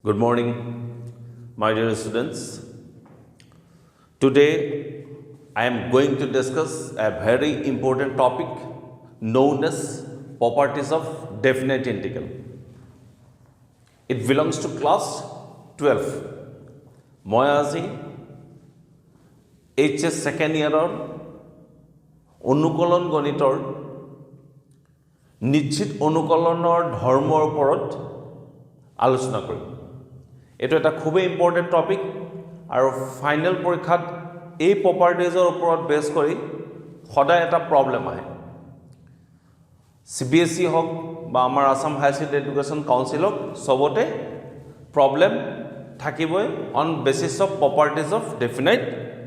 Good morning, my dear students. Today, I am going to discuss a very important topic known as properties of definite integral. It belongs to class 12. মই আজি HS second year অনুকলন গণিতৰ নিশ্চিত অনুকলনৰ ধৰ্মৰ ওপৰত আলোচনা কৰিম। এটো এটা খুবই ইম্পৰ্টেন্ট টপিক আৰু ফাইনাল পৰীক্ষাত এই প্ৰপাৰ্টিজৰ ওপৰত বেছ কৰি সদায় এটা প্ৰবলেম আহে। CBSE হক বা আমাৰ আসাম হাই ছেকেণ্ডাৰী এডুকেশ্যন কাউন্সিল হক সবতে প্ৰবলেম থাকিবই on basis of properties of definite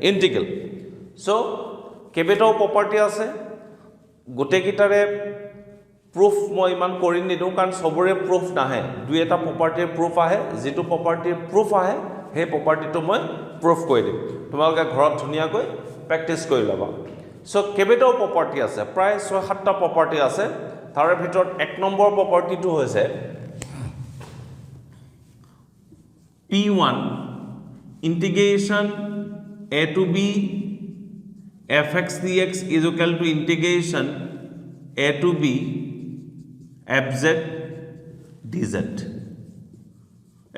integral. So কেইবাটাও প্ৰপাৰ্টি আছে, গোটেইকেইটাৰে proof মই ইমান কৰি নিদিওঁ কাৰণ সবৰে proof নাহে। দুই এটা প্ৰপাৰ্টিৰ proof আহে, যেটো প্ৰপাৰ্টিৰ proof আহে সেই প্ৰপাৰ্টিটো মই proof কৰি দিম। তোমালোকে ঘৰত ধুনীয়াকৈ প্ৰেক্টিস কৰি ল'বা। সো কেইবাটাও প্ৰপাৰ্টি আছে, প্ৰায় 6-7টা প্ৰপাৰ্টি আছে। তাৰে ভিতৰত 1 নম্বৰ প্ৰপাৰ্টিটো হৈছে P1 integration a to b fx dx is equal to integration a to b fz dz.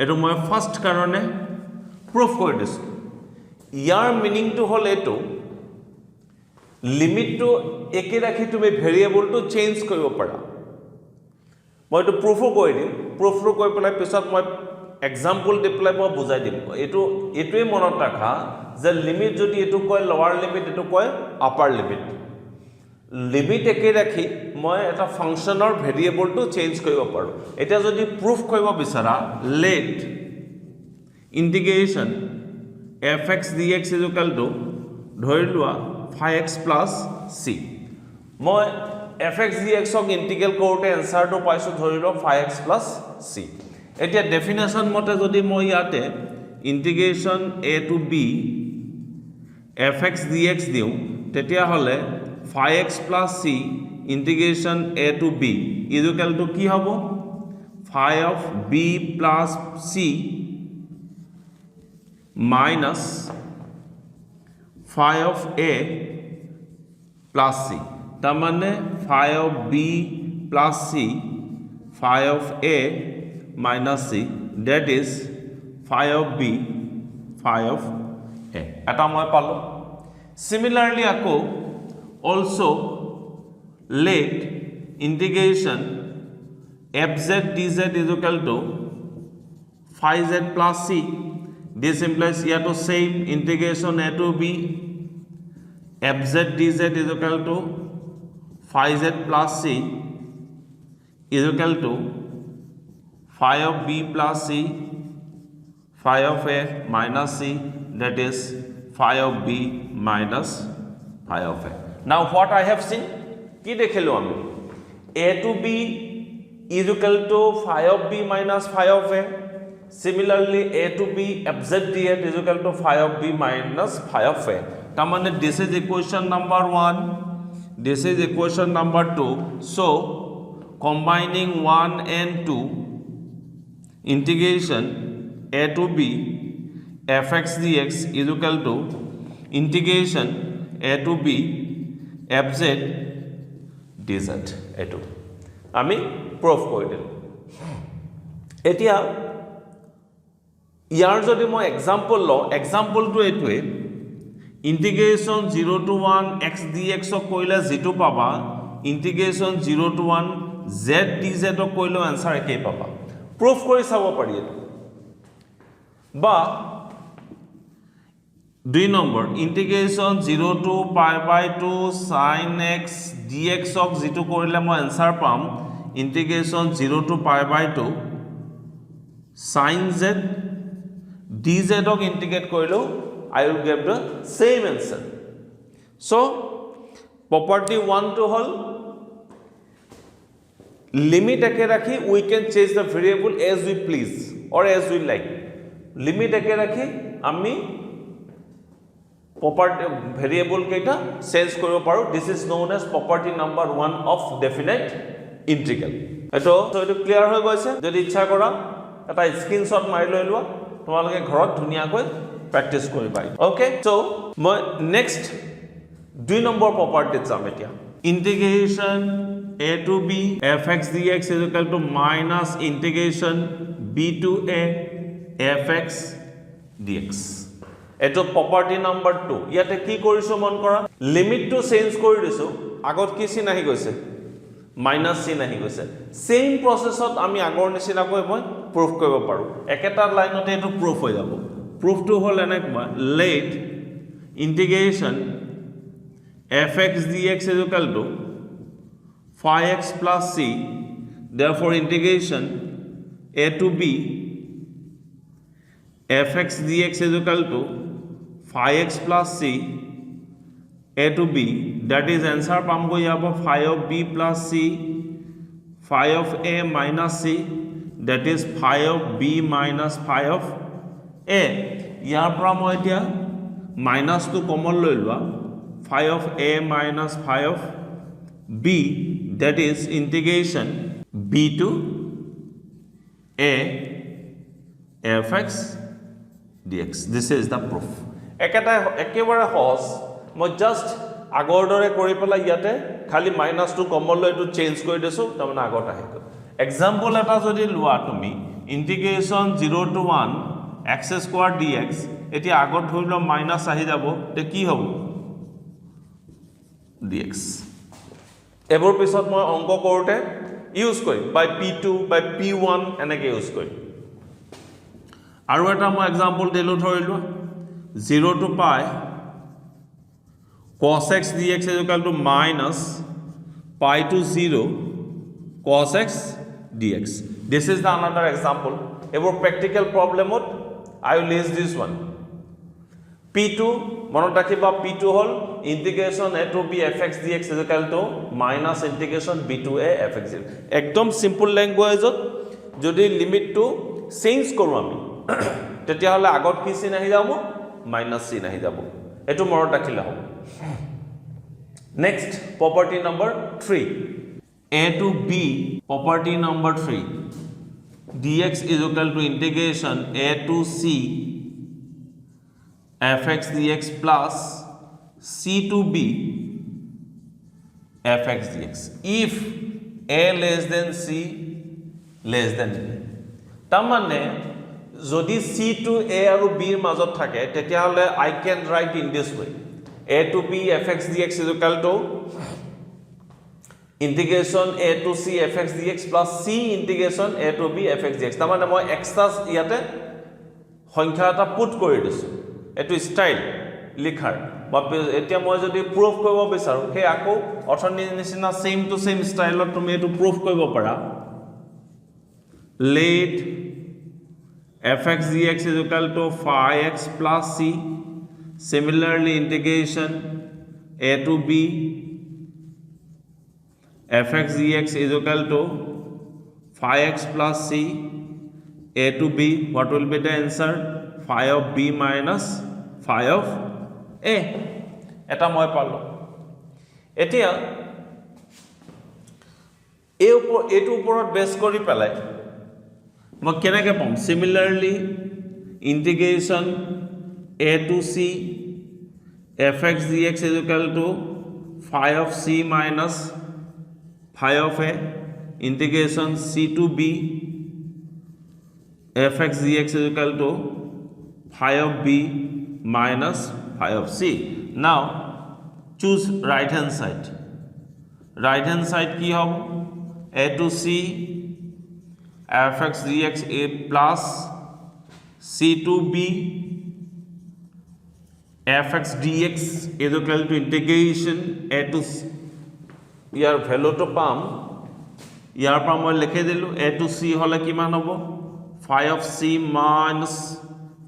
এটো মই ফার্স্ট কারণে প্রুফ কৰি দিছো। ইয়াৰ মিনিংটো হল এটো লিমিটটো একে ৰাখি তুমি ভেৰিয়েবলটো চেঞ্জ কৰিব পাৰা। মই এটো প্ৰুফও কৰি দিম, প্ৰুফটো কৰি পেলাই পিছত মই এক্সাম্পল দি পেলাই মই বুজাই দিম। এটোৱে মনত ৰাখা যে লিমিট যদি এটো কয় লোৱাৰ লিমিট, এটো কয় আপাৰ লিমিট। লিমিট একে ৰাখি মই এটা ফাংশনৰ ভেৰিয়েবলটো চেঞ্জ কৰিব পাৰো। এটা যদি প্ৰুফ কৰিব বিচাৰা, late ইন্টিগ্ৰেশন fx dx is equal to ধৰি লোৱা 5x plus c। মই fx dx ক ইন্টিগ্ৰেল কৰোতে আনসাৰটো পাইছো ধৰি লোৱা 5x plus c। এতিয়া ডেফিনেশন মতে যদি মই ইয়াতে ইন্টিগ্ৰেশন a to b fx dx দিও, তেতিয়া হলে 5x plus c integration a to b is equal to কি হব 5 of b plus c minus 5 of a plus c। তার মানে 5 of b plus c 5 of a minus c, that is 5 of b 5 of a। এটা মই পালো। Similarly আকৌ also let integration fz dz is equal to 5z plus c. This implies here to same integration a to b fz dz is equal to 5z plus c is equal to 5 of b plus c 5 of a minus c, that is 5 of b minus 5 of a. Now what I have seen, কি দেখিলো আমি a to b is equal to 5 of b minus 5 of a. Similarly a to b fz dz is equal to 5 of b minus 5 of a. তার মানে this is equation number 1, this is equation number 2. So combining 1 and 2 integration a to b fx dx is equal to integration a to b fz dz। এটো আমি proof কৰি দিলো। এতিয়া ইয়াৰ যদি মই example লওঁ, এক্সাম্পলটো এটোৱে ইন্টিগ্ৰেশন 0 to 1 x dx কৰিলে যেটো পাবা, ইন্টিগ্ৰেশন 0 to 1 z dz কৰিলে আনসাৰ একেই পাবা। প্ৰুফ কৰি চাব পাৰি এটো। বা 2 number ইন্টিগ্ৰেশন 0 to pi by 2 sin x dx যেটো কৰিলে মই আনসাৰ পাম ইন্টিগ্ৰেশন 0 to pi by 2 sin z dz ইন্টিগ্ৰেট কৰিলো, I will get the same answer. So property 1 to hall limit একে ৰাখি we can change the variable as we please or as we like. limit একে ৰাখি আমি property variable কেইটা change কৰিব পাৰো। This is known as property number 1 of definite integral. এটো clear হৈ গৈছে। যদি ইচ্ছা কৰা এটা স্ক্ৰিনশ্বট মাৰি লৈ লোৱা তোমালোকে ঘৰত ধুনীয়াকৈ প্ৰেক্টিছ কৰিবা ওকে সো মই নেক্সট 2 নম্বৰ প্ৰপাৰ্টিত যাম এতিয়া integration a to b fx dx is equal to minus integration b to a fx dx এটো প্ৰপাৰ্টি নম্বৰ 2 ইয়াতে কি কৰিছো মন কৰা লিমিট টু চেঞ্জ কৰি দিছো আগত কি চিন আহি গৈছে মাইনাস চিন আহি গৈছে সেম প্ৰসেছত আমি আগৰ নিচিনাকৈ মই প্ৰুফ কৰিব পাৰো একেটা লাইনতে এটো প্ৰুফ হৈ যাব প্ৰুফটো হল এনেকুৱা let integration fx dx is equal to phi x plus c therefore integration a to b fx dx is equal to phi x plus c a to b that is answer পাম গৈ যাব phi of b plus c phi of a minus c that is phi of b minus phi of a ইয়াৰ পৰা মই এতিয়া minus two common লৈ লোৱা phi of a minus phi of b that is integration b to a fx dx this is the proof ekata ekebare hos মই just আগৰ দৰে কৰি পেলাই ইয়াতে খালি মাইনাস টু কমন লৈ এটো চেঞ্জ কৰি দিছো তাৰমানে আগত আহি গল এক্সাম্পল এটা যদি লোৱা তুমি ইন্টিগ্ৰেশন 0 to 1 x square dx এটি আগত ধৰিলো মাইনাস আহি যাব তে কি হ'ব dx এবৰ পিছত মই অংক কৰোতে ইউজ কৰিম বাই p2 বাই p1 এনেকে ইউজ কৰিম আৰু এটা মই এক্সাম্পল দিলো ধৰিলো 0 to pi cos x dx is equal to minus pi to 0 cos x dx this is the another example ever practical problem I will list this one p2 মনত ৰাখিবা p2 hall integration a to b fx dx is equal to minus integration b to a fx dx একদম simple ল্যাঙ্গুৱেজত যদি limit to change কৰো আমি তেতিয়া হলে আগত কি চিন আহি যাব মাইনাস চিন আহি যাব এটো মনত ৰাখিলা হ'ব next property number 3 a to b property number 3 dx is equal to integration a to c fx dx plus c to b fx dx if a less than c less than b tamane যদি c to a আৰু b ৰ মাজত থাকে তেতিয়া হলে I can write in this way a to b fx dx is equal to integration a to c fx dx plus c integration a to b fx dx তাৰমানে মই extra ইয়াতে সংখ্যা এটা পুট কৰি দিছো এটো স্টাইল লিখাৰ এতিয়া মই যদি প্ৰুফ কৰিব বিচাৰো হে আকৌ অথনি নিচিনা সেম টু সেম স্টাইলত তুমি এটো প্ৰুফ কৰিব পাৰা let fx dx is equal to phi x plus c similarly integration a to b fx dx is equal to phi x plus c a to b what will be the answer phi of b minus phi of a এটা মই পালো এতিয়া এটো ওপৰত base কৰি পেলাই মই কেনেকৈ পাম similarly integration a to c fx dx is equal to phi of c minus phi of a integration c to b fx dx is equal to phi of b minus phi of c now choose right hand side ki hob a to c fx dx a plus c to b fx dx is equal to integration a to c year value তো পাম ইয়াৰ পৰা মই লিখি দিলো a to c হলে কিমান হ'ব phi of c minus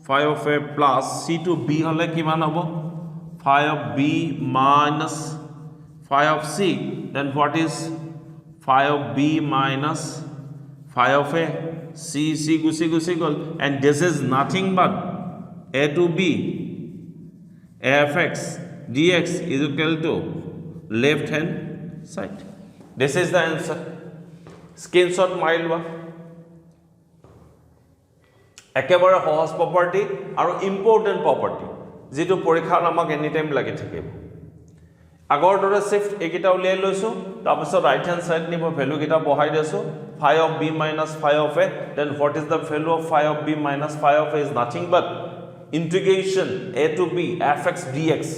phi of a plus c to b হলে কিমান হ'ব phi of b minus phi of c then what is phi of b minus phi of a c gusi gol and this is nothing but a to b fx dx is equal to left hand side this is the answer screenshot mailwa একেবাৰে সহজ property আৰু important property যেটো পৰীক্ষাত আমাক any time লাগি থাকিব আগৰ দৰে শিফট একিটা উলিয়াই লৈছো তাৰপিছত ৰাইট হ্যান্ড সাইড নিব ভ্যালু কিটা বহাই দিছো phi of b minus phi of a then what is the value of phi of b minus phi of a is nothing but integration a to b fx dx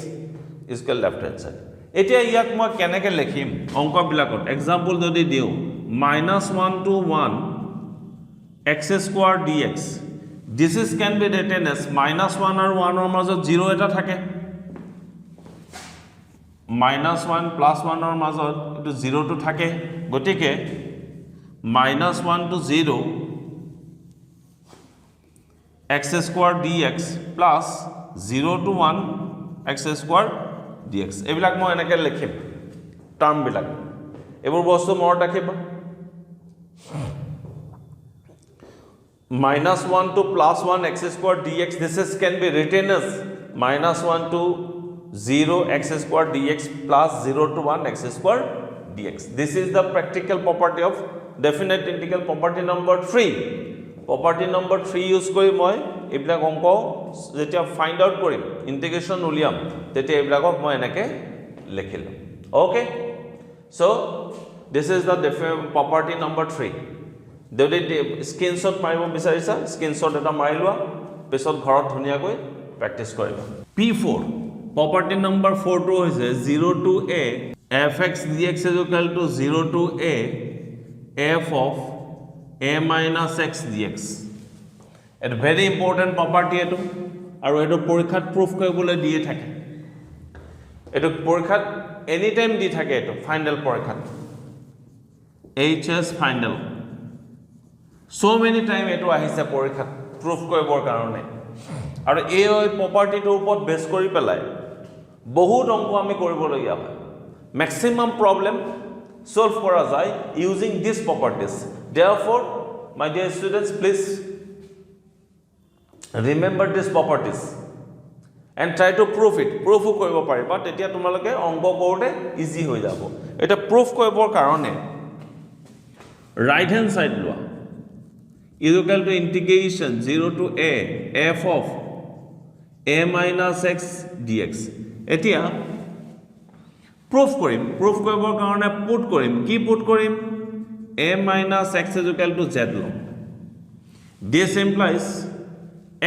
is equal left hand side এতিয়া ইয়াক মই কেনেকৈ লিখিম অংক বিলাকত example যদি দিও -1 to 1 x square dx this is can be written as -1 আৰু 1 ৰ মাজত 0 এটা থাকে -1 plus 1 ৰ মাজত এটো 0 টো থাকে গতিকে -1 to 0 x square dx plus 0 to 1 x square dx এবিলাক মই এনেকৈ লিখিম টার্ম বিলাক এবোৰ বস্তু মনত ৰাখিব -1 to +1 x square dx this is can be written as -1 to 0 x square dx plus 0 to 1 x square dx this is the practical property of definite integral property number 3 property number 3 use কৰি মই এইবিলাক অংক যেতিয়া find out কৰিম ইন্টিগ্ৰেশন উলিয়াম তেতিয়া এইবিলাকক মই এনেকৈ লিখিলো okay so this is the property number 3 যদি স্ক্ৰিনশ্বট মাৰিব বিচাৰিছা স্ক্ৰিনশ্বট এটা মাৰি লোৱা পিছত ঘৰত ধুনিয়াকৈ প্ৰেক্টিস কৰিবা p4 property number 4 to is 0 to a fx dx is equal to 0 to a f of a minus x dx a very important property eto aru eto porikhat proof koribole diye thake eto porikhat any time di thake eto final porikhat hs final so many time eto ahise porikhat proof koribor karone aru ei property to upor base kori pelai বহুত অংক আমি কৰিবলগীয়া হয় maximum problem solve করা যায় using these properties therefore my dear students please remember these properties and try to prove it proof কৰিব পাৰিবা তেতিয়া তোমালোকে অংক কৰোতে ইজি হৈ যাব এটা proof কৰিবৰ কাৰণে right hand side লোৱা is equal to integration 0 to a f of a minus x dx এতিয়া proof কৰিম proof কৰিবৰ কাৰণে put কৰিম কি put কৰিম a minus x is equal to z লম this implies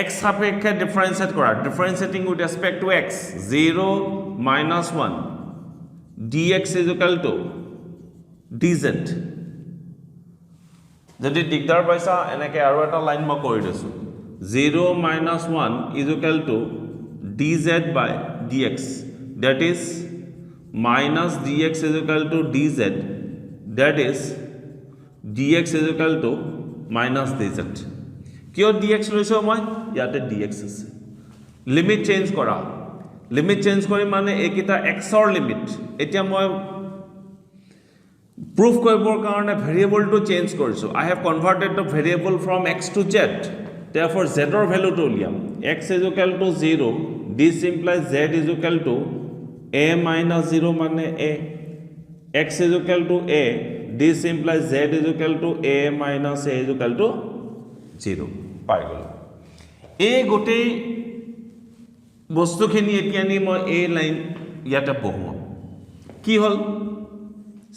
x সাপেক্ষে ডিফারেন্সিয়েট কৰা differentiating with respect to x 0 minus 1 dx is equal to dz যদি দিগদাৰ পাইছা এনেকৈ আৰু এটা লাইন মই কৰি দিছো 0 minus 1 is equal to dz by dx that is minus dx is equal to dz that is dx is equal to minus dz কিয় dx লৈছো মই ইয়াতে dx আছে লিমিট চেঞ্জ কৰা লিমিট চেঞ্জ কৰি মানে একিটা x ৰ লিমিট এতিয়া মই proof কৰিবৰ কাৰণে ভেৰিয়েবল টু চেঞ্জ কৰিছো I have converted the variable from x to z therefore z ৰ ভ্যালু টু উলিয়াম x is equal to 0 this implies z is equal to a minus 0 মানে a x is equal to a this implies z is equal to a minus a is equal to 0 পাই গলো এই গোটেই বস্তুখিনি এতিয়া নি মই এই লাইন ইয়াতে বহুম কি হল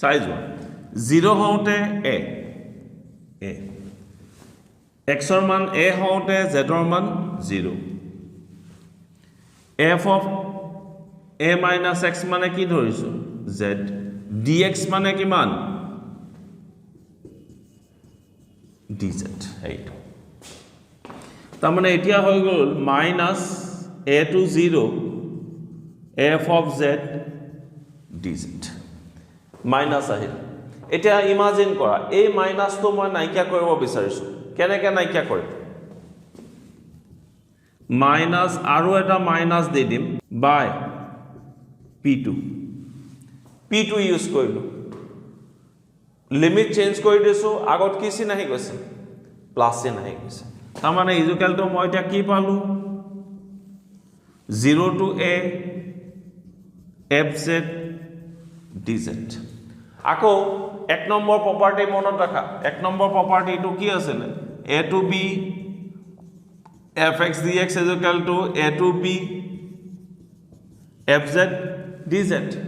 সাইজ 0 হওঁতে a x ৰ মান a হওঁতে z ৰ মান 0 f of a minus x মানে কি ধৰিছো z dx মানে কিমান dz এইটো তাৰ মানে এতিয়া হৈ গল minus a to 0 f of z dz minus আহিল এতিয়া ইমাজিন কৰা এই মাইনাস তো মই নাইকিয়া কৰিব বিচাৰিছো কেনেকৈ নাইকিয়া কৰিম মাইনাস আৰু এটা মাইনাস দি দিম বাই p2 ইউজ কৰিলো লিমিট চেঞ্জ কৰি দিছো আগত কি চিন আহি গৈছে প্লাস চিন আহি গৈছে তাৰ মানে ইকুৱেল টু মই এতিয়া কি পালো 0 to a fz dz আকৌ এক নম্বৰ প্ৰপাৰ্টি মনত ৰাখা এক নম্বৰ প্ৰপাৰ্টিটো কি আছিল a to b fx dx is equal to a to b fz dz.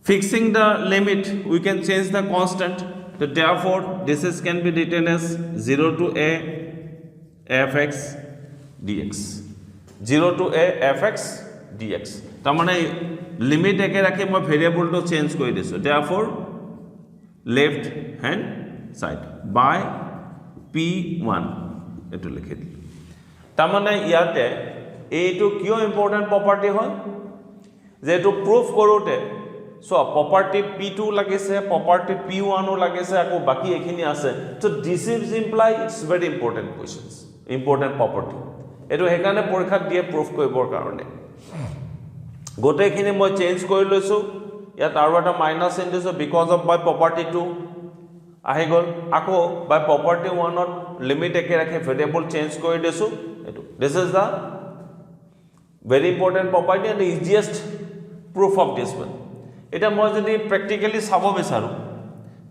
Fixing the limit, we can change the constant. So therefore, this is can be written as 0 to a fx dx. 0 to a fx dx. তাৰমানে limit একে ৰাখি মই ভেৰিয়েবলটো change কৰি দিছোঁ. Therefore, left hand side by p1 এটো লিখি দিলোঁ. তাৰমানে ইয়াতে এইটো কিয় ইম্পৰ্টেণ্ট প্ৰপাৰ্টি হয় যে এইটো প্ৰুফ কৰোঁতে so property p2 লাগিছে property p1 লাগিছে আকৌ বাকি এখিনি আছে so this is imply it's very important questions important property এটো হেকানে পৰীক্ষা দিয়ে প্ৰুফ কৰিবৰ কাৰণে গোটেইখিনি মই চেঞ্জ কৰি লৈছো ইয়াত আৰু এটা মাইনাস চিন দিছো because of by property 2 আহি গল আকৌ by property 1 ত লিমিট একে ৰাখি ভেৰিয়েবল চেঞ্জ কৰি দিছো এটো this is the very important property and the easiest proof of this one. এটা মই যদি প্র্যাকটিক্যালি চাব বিচাৰো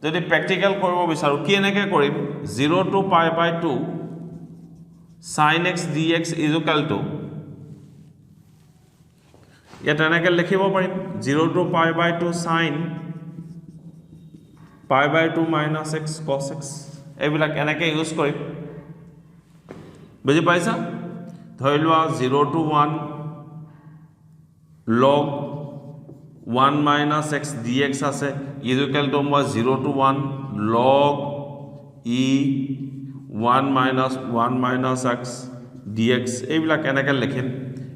যদি প্ৰ্যাকটিক্যাল কৰিব বিচাৰো কি এনেকে কৰিম 0 to pi by 2 sin x dx is equal to ইয়াত এনেকে লিখিব পাৰিম 0 to pi by 2 sin pi by 2 minus x cos x এইবিলাক এনেকে ইউজ কৰিম বুজি পাইছা ধৰি লোৱা 0 to 1 log 1 minus x dx আছে is equal to 0 to 1 log e 1 minus x dx এইবিলাক এনেকে লিখিম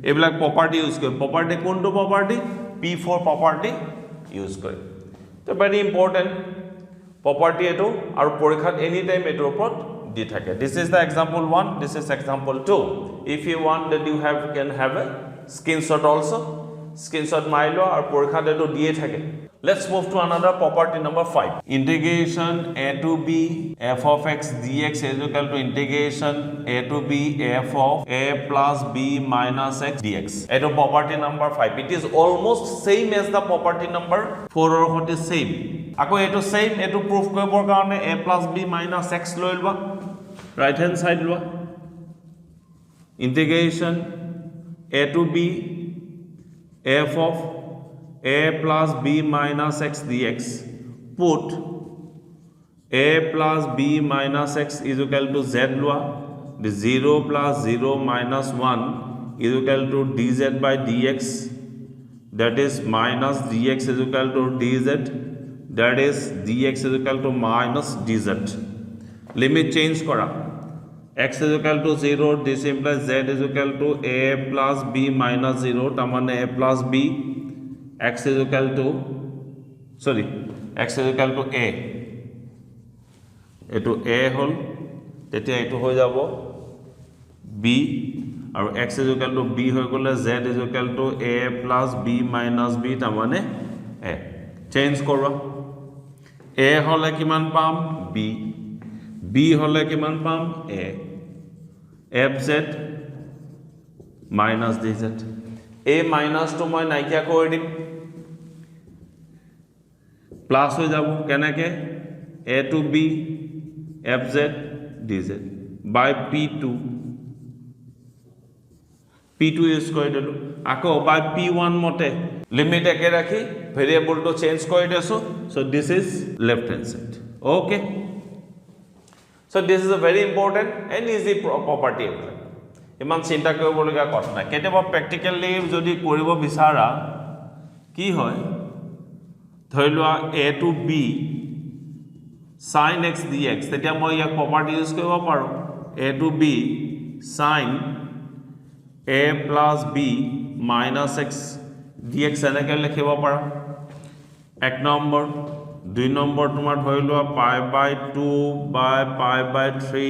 এইবিলাক প্ৰপাৰ্টি ইউজ কৰিম প্ৰপাৰ্টি কোনটো প্ৰপাৰ্টি p4 প্ৰপাৰ্টি ইউজ কৰিম তো ভেৰি ইম্পৰ্টেন্ট প্ৰপাৰ্টি এটো আৰু পৰীক্ষাত এনি টাইম এটোৰ ওপৰত দি থাকে this is the example 1 this is example 2 if you want that you can have a screenshot also screenshot mailo or porikha deto diye thake let's move to another property number 5 integration a to b f of x dx is equal to integration a to b f of a plus b minus x dx eto property number 5 it is almost same as the property number 4 or what is same ako eto same eto proof koribor karone a plus b minus x loilba right hand side lo integration a to b f of a plus b minus x dx put a plus b minus x is equal to z lua the 0 plus 0 minus 1 is equal to dz by dx that is minus dx is equal to dz that is dx is equal to minus dz limit change kora x is equal to 0 this implies z is equal to a plus b minus 0 tamane a plus b x is equal to sorry x is equal to a eto a hol tetia eto hoy jabo b aru x is equal to b hoy gole z is equal to a plus b minus b tamane a change korwa a hole kiman pam b b hole kiman pam a fz minus dz a minus to মই নাইকিয়া কৰি দিম plus হৈ যাব কেনেকে a to b fz dz by p2 use কৰি দিলো আকৌ by p1 মতে লিমিট একে ৰাখি ভেৰিয়েবল to চেঞ্জ কৰি দিছো so this is left hand side okay so this is a very important and easy property ইমান চিন্তা কৰিবলগীয়া কথা নাই কেতিয়াবা প্ৰ্যাকটিক্যালি যদি কৰিব বিচাৰা কি হয় ধৰি লোৱা a to b sin x dx তেতিয়া মই ইয়াক প্ৰপাৰ্টি ইউজ কৰিব পাৰো a to b sin a plus b minus x dx এনেকৈ লিখিব পাৰা এক নম্বৰ দুই নম্বৰ তোমাৰ ধৰি লোৱা pi by 2 by pi by 3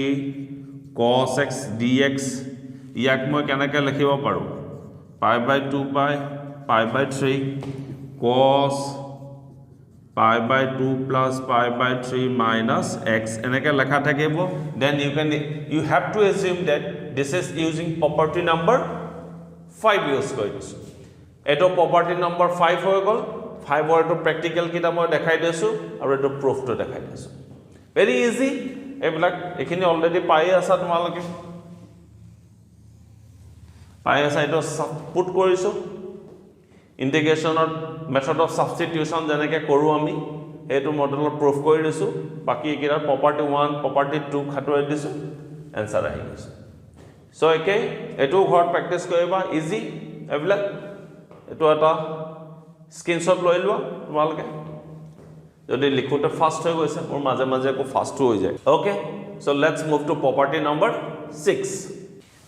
cos x dx ইয়াক মই কেনেকৈ লিখিব পাৰো pi by 2 by pi by 3 cos pi by 2 plus pi by 3 minus x এনেকৈ লেখা থাকিব then you have to assume that this is using property number 5 use কৰি দিছো এটো property number 5 হৈ গল 5 or to practical kita মই দেখাই দিছো আৰু এটো proof to দেখাই দিছো very easy এইবিলাক এখিনি already পাই আছা তোমালোকে পাই এ সাইডত পুট কৰিছো ইন্টিগ্ৰেশনৰ মেথড অফ সাবস্টিটিউশন যেনেকৈ কৰোঁ আমি এইটো মডেলত প্ৰুফ কৰি দিছো বাকি একেটা প্ৰপাৰ্টি 1 প্ৰপাৰ্টি 2 খাটুৱাই দিছো এনসাৰ আহি গৈছে সো একে এটো ঘৰত প্ৰেক্টিস কৰিবা ইজি এবিলাক এটো এটা স্ক্ৰিনশ্বট লৈ লোৱা তোমালকে যদি লিখোতে ফাস্ট হৈ গৈছে মোৰ মাজে মাজে কো ফাস্ট হৈ যায় okay so let's move to property number 6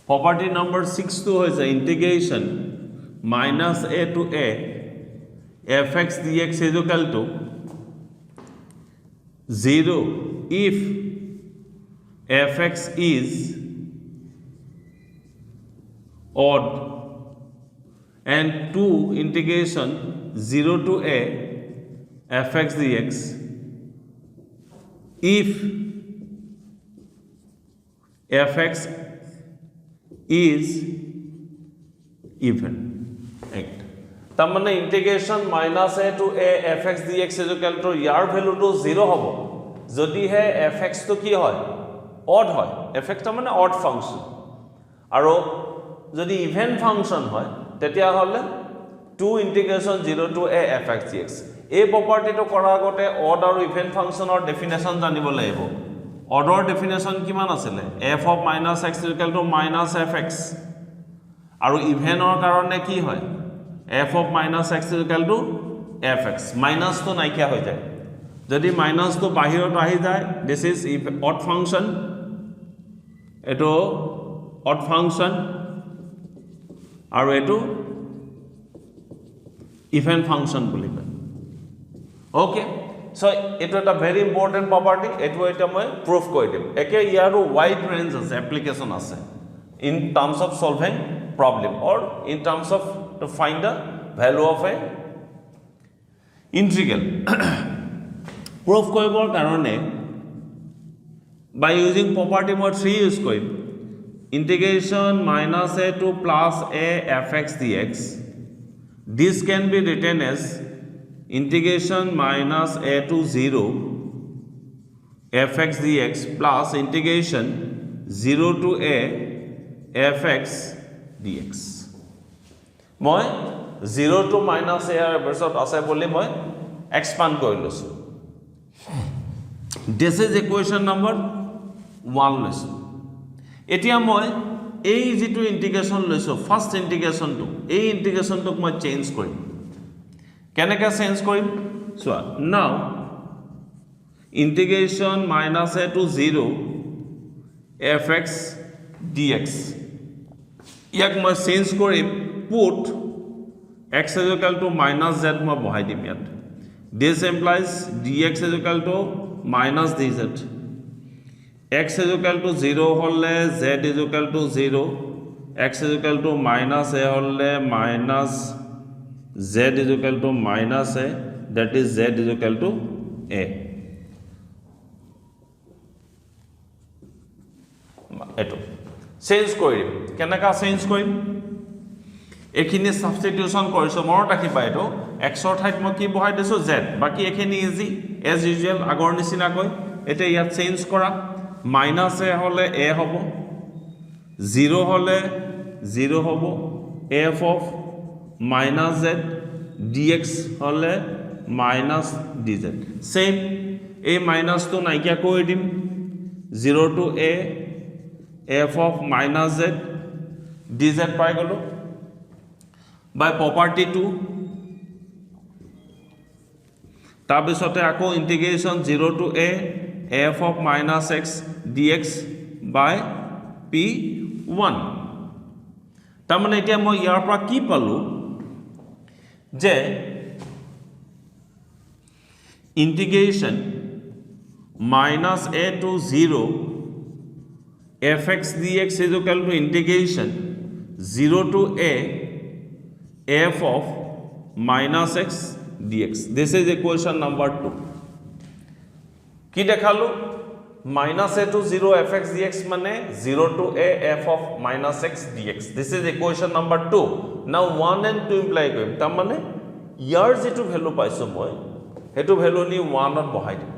property number 6 টো হৈছে ইন্টিগ্ৰেশন -a to a fx dx is equal to 0 if fx is odd and 2 integration 0 to a fx dx if fx is even তারমানে integration -a to a fx dx is equal to year value তো 0 হ'ব যদি হে fx তো কি হয় odd হয় fx তারমানে অড ফাংশন আর যদি ইভেন ফাংশন হয় তেতিয়া হলে 2 integration 0 to a fx dx এই প্রপার্টিটো কৰাৰ আগতে অড আৰু ইভেন ফাংশনৰ ডেফিনেশন জানিব লাগিব অডৰ ডেফিনেশন কিমান আছিল f of -x is equal to -fx আৰু ইভেনৰ কাৰণে কি হয় f of -x is equal to fx minus তো নাইকিয়া হৈ যায় যদি মাইনাস তো বাহিৰত আহি যায় দিস ইজ অড ফাংশন এটো অড ফাংশন আৰু এটো ইভেন ফাংশন বুলি কয় ওকে সো এটো এটা ভেৰি ইম্পৰ্টেন্ট প্ৰপাৰ্টি এটো এটা মই প্ৰুফ কৰি দিম একে ইয়াৰো ওয়াইড রেঞ্জ আছে অ্যাপ্লিকেশন আছে in terms of solving problem or in terms of to find the value of a integral proof কৰিবৰ কাৰণে by using property মই 3 ইউজ কৰিম integration -a to +a fx dx this can be written as integration -a to 0 fx dx plus integration 0 to a fx dx মই 0 to -a এর বর্ষত আছে বলি মই expand কৰি লৈছো দিস ইজ ইকুয়েশন নম্বৰ 1 লৈছো এতিয়া মই এই যেটো ইন্টিগ্ৰেশন লৈছো ফাৰ্স্ট ইন্টিগ্ৰেশনটো এই ইন্টিগ্ৰেশনটোক মই চেঞ্জ কৰিম কেনেকৈ চেঞ্জ কৰিম so now integration -a to 0 fx dx ইয়াক মই চেঞ্জ কৰিম put x is equal to -z মই বহাই দিম ইয়াত this implies dx is equal to -dz x is equal to 0 হলে z is equal to 0 x is equal to -a হলে -z is equal to -a that is z is equal to a এটো change কৰিম কেনেকা change কৰিম এখিনি substitution কৰিছো মনত ৰাখিবা এটো x ৰ ঠাইত মই কি বহাই দিছো z বাকি এখিনি ইজি এজ ইউজুৱেল আগৰ নিচিনা কই এটা ইয়াত চেঞ্জ কৰা -a হলে a হ'ব 0 হলে 0 হ'ব f of -z dx হলে -dz সেম এই মাইনাস তো নাইকিয়া কৰি দিম 0 to a f of -z dz পাই গলো by property 2 তাৰপিছতে আকৌ ইন্টিগ্ৰেশন 0 to a f of -x dx by p1 তাৰমানে এতিয়া মই ইয়াৰ পৰা কি পালো যে integration -a to 0 fx dx is equal to integration 0 to a f of -x dx this is equation number 2 কি দেখালো -a to 0 fx dx মানে 0 to a f of -x dx this is equation number 2 now 1 and 2 imply কৰিম তাৰ মানে ইয়াৰ যেটো value পাইছো মই হেতু ভ্যালু নি 1 ত বহাই দিম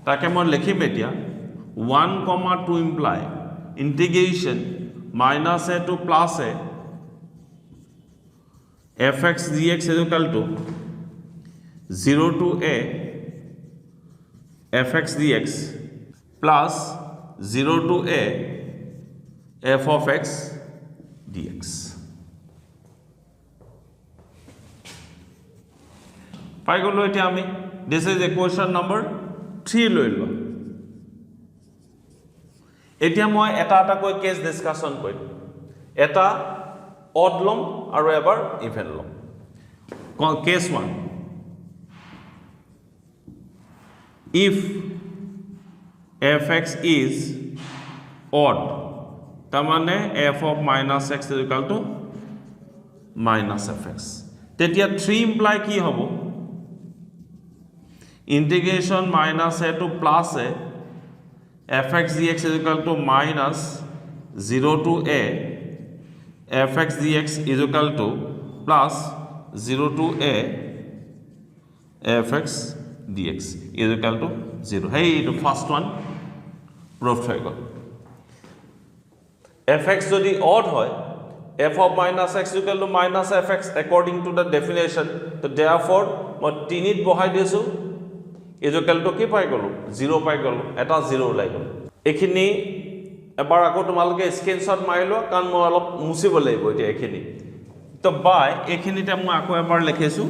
তাকে মই লিখিম এতিয়া 1, 2 imply integration -a to +a fx dx is equal to 0 to a fx dx plus 0 to a f of x dx. পাই গলো এতিয়া আমি দিস ইজ ইকুয়েশন নাম্বার 3 লৈ লো এতিয়া মই এটা এটা কৈ কেস ডিসকাশন কৰিম এটা অড লম আৰু এবাৰ ইভেন লম case 1 if fx is odd তাৰ মানে f of minus x is equal to minus fx তেতিয়া 3 imply কি হ'ব integration minus a to plus a fx dx is equal to minus 0 to a fx dx is equal to plus 0 to a fx dx is equal to 0 hey the first one proved হৈ গল fx যদি odd হয় f of minus x equal to minus fx according to the definition so therefore মই 3 ত বহাই দিছো is equal to কি পাই গলো 0 পাই গলো এটা 0 ওলাই গল এখিনি এবাৰ আকৌ তোমালকে স্ক্ৰিনশ্বট মাৰি লোৱা কাৰণ মই অলপ মুছিব লাগিব এতিয়া এখিনি তো বাই এখিনিতে মই আকৌ এবাৰ লিখিছো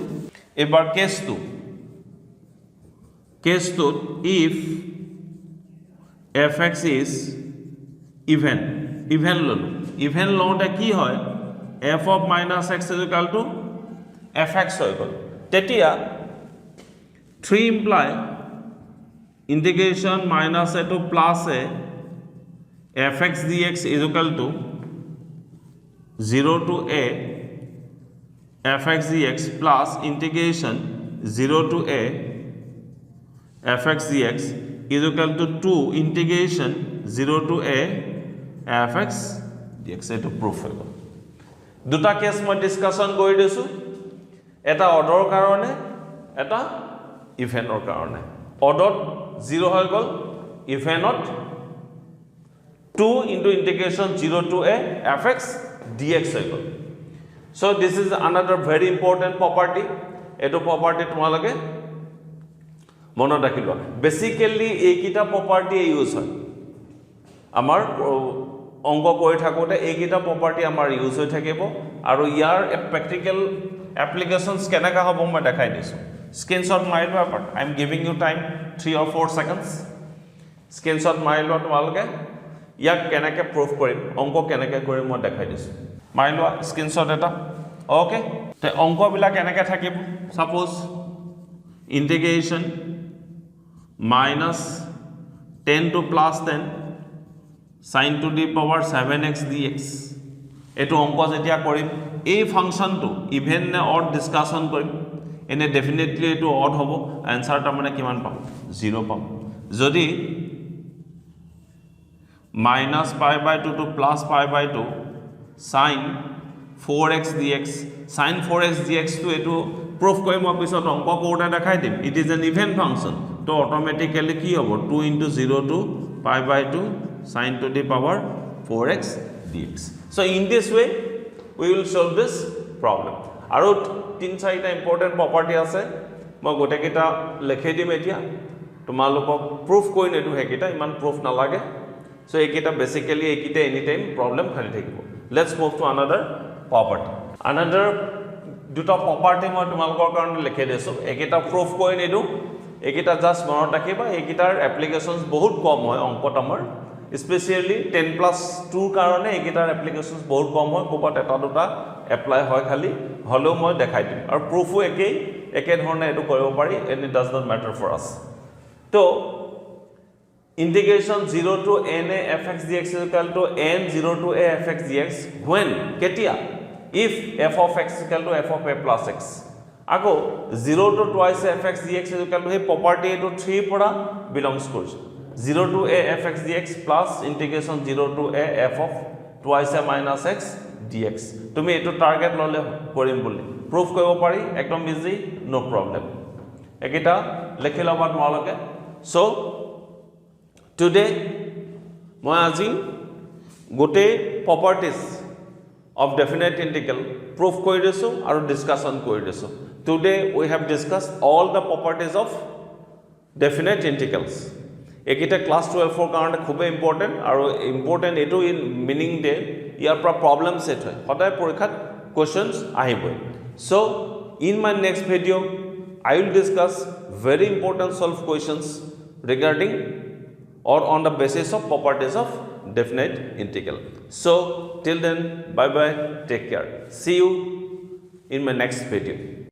এবাৰ case 2 if fx is even লওঁতে কি হয় f of minus x is equal to fx হৈ গল তেতিয়া 3 imply integration minus a to plus a fx dx is equal to 0 to a fx dx plus integration 0 to a fx dx is equal to 2 integration 0 to a fx dx এটো proof হৈ গল দুটা case মই discussion কৰি দিছো এটা অৰ্ডাৰৰ কাৰণে এটা ইভেনৰ কাৰণে অৰ্ডাৰ 0 হৈ গল ইভেনত 2 into integration 0 to a fx dx হৈ গল so this is another very important property এটো property তোমালকে মনত ৰাখিব বেসিক্যালি এইকিটা property ইউজ হয় আমাৰ অংক কৰি থাকোতে এইকিটা property আমাৰ ইউজ হৈ থাকিব আৰু ইয়াৰ প্ৰ্যাকটিক্যাল অ্যাপ্লিকেশনস কেনেকা হ'ব মই দেখাই দিছো স্ক্ৰিনশ্বট মাৰি লোৱা but I am giving you time 3 or 4 seconds screenshot মাৰি লোৱা তোমালকে ইয়াক কেনেকে প্ৰুফ কৰিম অংক কেনেকে কৰিম মই দেখাই দিছো মাৰি লোৱা স্ক্ৰিনশ্বট এটা ওকে তে অংক বিলাক কেনেকে থাকিব suppose integration minus 10 to plus 10 sin to the power 7x dx এটো অংক যেতিয়া কৰিম এই ফাংশনটো ইভেন নে অড ডিসকাশন কৰিম এনে ডেফিনেটলি এটো অড হ'ব आंसरটা মানে কিমান পাম 0 পাম যদি minus pi by 2 to plus pi by 2 sin 4x dx sin 4x dx to এটো proof কৰি মই পিছত অংক কোটা দেখাই দিম it is an even function তো অটোমেটিক্যালি কি হ'ব 2 into 0 to pi by 2 sin to the power 4x dx so in this way we will solve this problem আৰু 3-4টা important property আছে মই গোটেকিটা লিখি দিম এতিয়া তোমালোকক proof কৰি নেদু হেকিটা ইমান proof না লাগে so ekita basically ekita anytime problem khali thakibo let's move to another duta property moi tumalkor karone likhe desu ekita proof koi nedu ekita just monot rakhiba ekitar applications bahut kom hoy onkot amar especially 10+2 karone ekitar applications bahut kom hoy kobat eta duta apply hoy khali holo moi dekhai dim aru proof eke dhorone etu koribo pari and it does not matter for us to integration 0 to n a fx dx is equal to n 0 to a fx dx when ketia if f of x is equal to f of a plus x ago 0 to twice fx dx is equal to he property to 3 pora belongs to 0 to a fx dx plus integration 0 to a f of twice a minus x dx tumi eto target lole korim boli proof koibo pari ekdom easy no problem ekita lekhila bat maloke so today মই আজি গোটে properties of definite integral proof কৰি দিছো আৰু discussion কৰি দিছো today we have discussed all the properties of definite integrals ekita class 12 for কাৰণে খুব ইম্পৰ্টেন্ট আৰু ইম্পৰ্টেন্ট এটো ইন মিনিং দে ইয়াৰ পৰা প্ৰবলেম সেট হয় সদায় পৰীক্ষাত কোৱেশ্চনস আহিবই so in my next video I will discuss very important solve questions regarding or on the basis of properties of definite integral. So till then, bye bye, take care. See you in my next video.